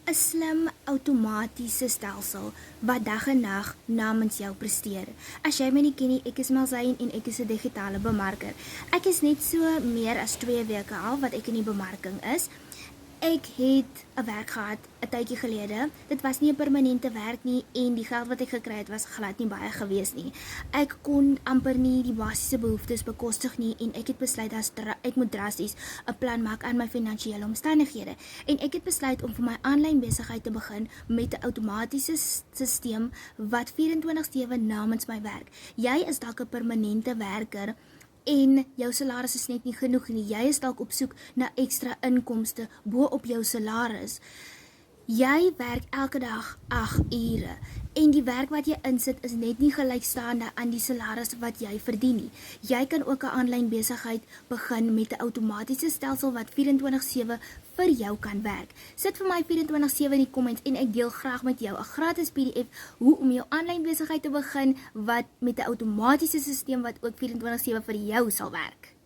'n slim outomatiese stelsel wat dag en nag namens jou presteer. As jy my nie ken nie, ek is Malzain en ek is 'n digitale bemarker. Ek is net so meer as 2 weke al wat ek in die bemarking is. Ek het 'n werk gehad 'n tydjie gelede. Dit was nie 'n permanente werk nie en die geld wat ek gekry het was glad nie baie gewees nie. Ek kon amper nie die basiese behoeftes bekostig nie en ek het besluit ek moet drasties 'n plan maak aan my finansiële omstandighede. En ek het besluit om vir my aanlyn besigheid te begin met 'n outomatiese stelsel wat 24/7 namens my werk. Jy is dalk 'n permanente werker en jou salaris is net nie genoeg nie. Jy is dalk op soek na ekstra inkomste bo op jou salaris. Jy werk elke dag 8 ure en die werk wat jy insit is net nie gelykstaande aan die salaris wat jy verdien nie. Jy kan ook 'n aanlyn besigheid begin met 'n outomatiese stelsel wat 24/7 vir jou kan werk. Sit vir my 24/7 in die comments en ek deel graag met jou 'n gratis PDF hoe om jou aanlyn besigheid te begin wat met 'n outomatiese stelsel wat ook 24/7 vir jou sal werk.